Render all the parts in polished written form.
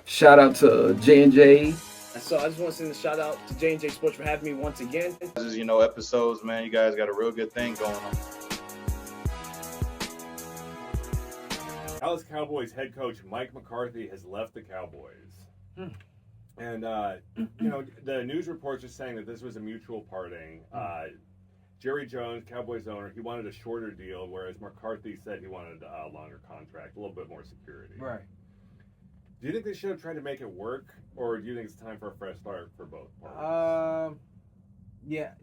Shout out to J&J. So I just want to send a shout out to J&J Sports for having me once again. Episodes, man. You guys got a real good thing going on. Dallas Cowboys head coach Mike McCarthy has left the Cowboys. And, the news reports are saying that this was a mutual parting. Jerry Jones, Cowboys owner, he wanted a shorter deal, whereas McCarthy said he wanted a longer contract, a little bit more security. Right. Do you think they should have tried to make it work, or do you think it's time for a fresh start for both parties? Yeah,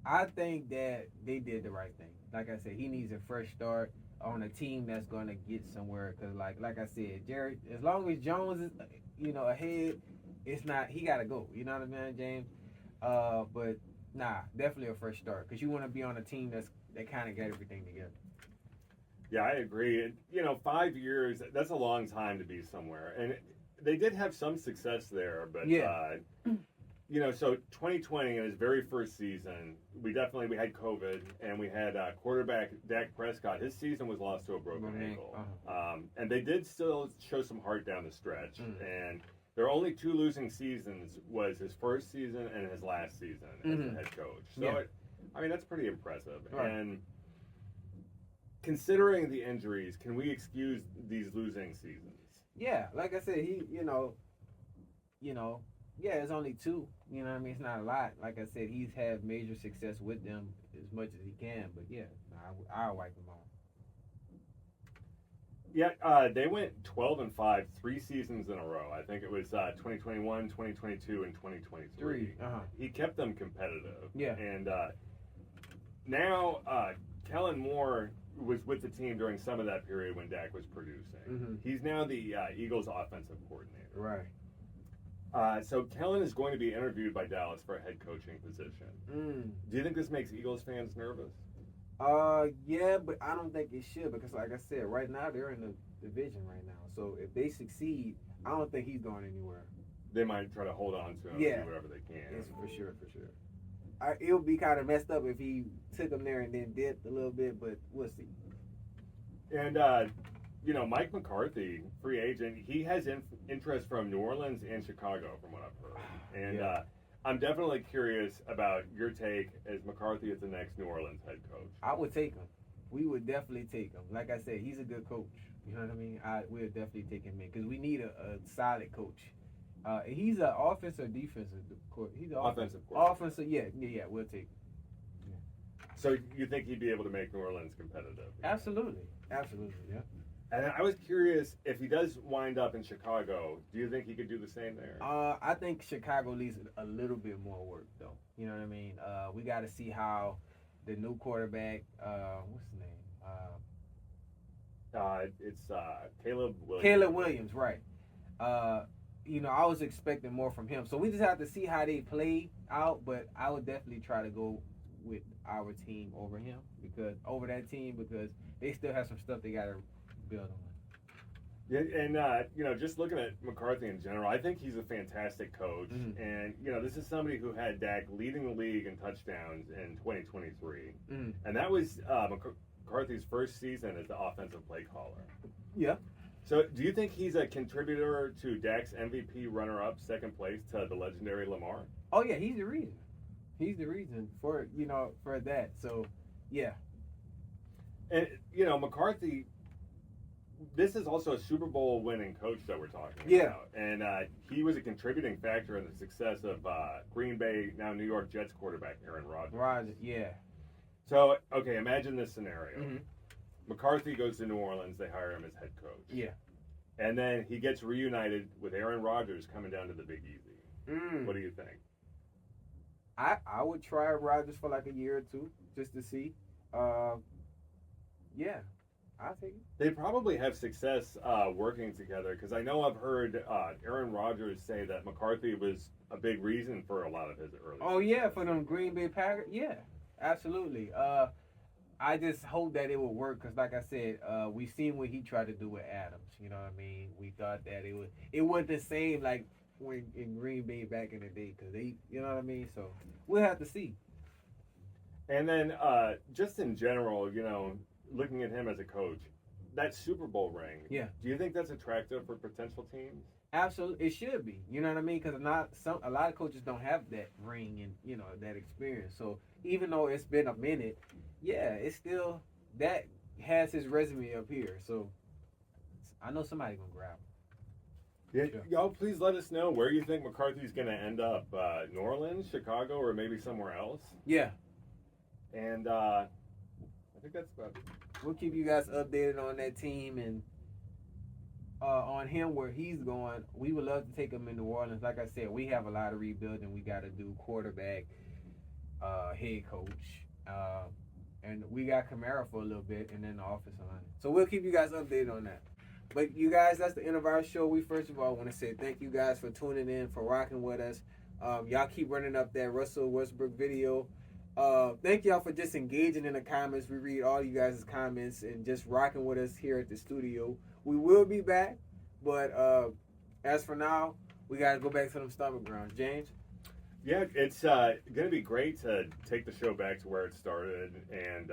I think that they did the right thing. Like I said, he needs a fresh start on a team that's going to get somewhere. Because, like I said, Jerry, as long as Jones is, ahead, it's not, he got to go. You know what I mean, James? But, nah, definitely a fresh start. Because you want to be on a team that kind of got everything together. Yeah, I agree. 5 years, that's a long time to be somewhere. And they did have some success there, but, so 2020, in his very first season, we had COVID, and we had quarterback Dak Prescott. His season was lost to a broken ankle. And they did still show some heart down the stretch. And their only two losing seasons was his first season and his last season as a head coach. So, that's pretty impressive. Right. And considering the injuries, can we excuse these losing seasons? Yeah, like I said, it's only two. You know what I mean? It's not a lot. Like I said, he's had major success with them as much as he can. But I'll wipe them off. Yeah, they went 12-5 3 seasons in a row. I think it was 2021, 2022, and 2023. He kept them competitive. Yeah. And now Kellen Moore was with the team during some of that period when Dak was producing. He's now the Eagles offensive coordinator. Right. So Kellen is going to be interviewed by Dallas for a head coaching position. Do you think this makes Eagles fans nervous? Yeah, but I don't think it should because, like I said, right now they're in the division right now. So if they succeed, I don't think he's going anywhere. They might try to hold on to him and do whatever they can. Yes, for sure. It would be kind of messed up if he took him there and then dipped a little bit, but we'll see. And, Mike McCarthy, free agent, he has interest from New Orleans and Chicago, from what I've heard. And I'm definitely curious about your take as McCarthy is the next New Orleans head coach. I would take him. We would definitely take him. Like I said, he's a good coach. You know what I mean? We'll definitely take him in because we need a solid coach. He's an offensive defensive coach. He's an offensive coach. Offensive, yeah, we'll take him. Yeah. So you think he'd be able to make New Orleans competitive? Absolutely, yeah. And I was curious, if he does wind up in Chicago, do you think he could do the same there? I think Chicago needs a little bit more work, though. You know what I mean? We got to see how the new quarterback, what's his name? It's Caleb Williams. Caleb Williams, right. I was expecting more from him. So we just have to see how they play out, but I would definitely try to go with our team over that team because they still have some stuff they got to build on. Yeah, and just looking at McCarthy in general, I think he's a fantastic coach. And this is somebody who had Dak leading the league in touchdowns in 2023, and that was McCarthy's first season as the offensive play caller. Yeah. So, do you think he's a contributor to Dak's MVP runner-up, second place to the legendary Lamar? Oh yeah, he's the reason. He's the reason for that. So, yeah. And McCarthy. This is also a Super Bowl winning coach that we're talking about. And he was a contributing factor in the success of Green Bay, now New York Jets quarterback Aaron Rodgers. Yeah. So, okay, imagine this scenario. McCarthy goes to New Orleans, they hire him as head coach. Yeah. And then he gets reunited with Aaron Rodgers coming down to the Big Easy. What do you think? I would try Rodgers for like a year or two just to see. Yeah. I'll take it. They probably have success working together because I know I've heard Aaron Rodgers say that McCarthy was a big reason for a lot of his early success. For them Green Bay Packers? Yeah, absolutely. I just hope that it will work because, like I said, we seen what he tried to do with Adams. You know what I mean? We thought that it wasn't the same like when in Green Bay back in the day because they, you know what I mean? So we'll have to see. And then just in general, looking at him as a coach, that Super Bowl ring. Yeah. Do you think that's attractive for potential teams? Absolutely, it should be. You know what I mean? Because a lot of coaches don't have that ring and that experience. So even though it's been a minute, yeah, it's still that has his resume up here. So I know somebody gonna grab him. Yeah, Sure. y'all, please let us know where you think McCarthy's going to end up. New Orleans, Chicago, or maybe somewhere else. Yeah, And I think that's about it. we'll keep you guys updated on that team and on him where he's going. We would love to take him in New Orleans. Like I said, we have a lot of rebuilding we got to do. Quarterback, head coach, and we got Kamara for a little bit, and then the offensive line. So we'll keep you guys updated on that. But you guys, that's the end of our show. We first of all want to say thank you guys for tuning in, for rocking with us. Y'all keep running up that Russell Westbrook video. Thank y'all for just engaging in the comments. We read all you guys' comments and just rocking with us here at the studio. We will be back, but as for now, we got to go back to them stomach grounds. James? Yeah, it's going to be great to take the show back to where it started, and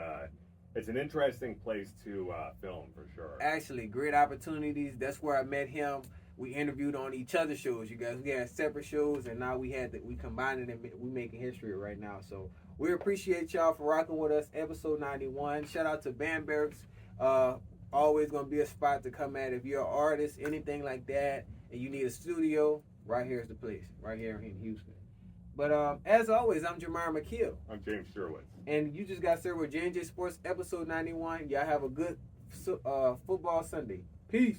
it's an interesting place to film for sure. Actually, great opportunities. That's where I met him. We interviewed on each other's shows, you guys. We had separate shows, and now we combined it, and we making history right now. So we appreciate y'all for rocking with us. Episode 91. Shout out to Bam Barracks. Always gonna be a spot to come at if you're an artist, anything like that, and you need a studio. Right here's the place. Right here in Houston. But as always, I'm Jamar McKeel. I'm James Sherwitz. And you just got served with J&J Sports episode 91. Y'all have a good football Sunday. Peace.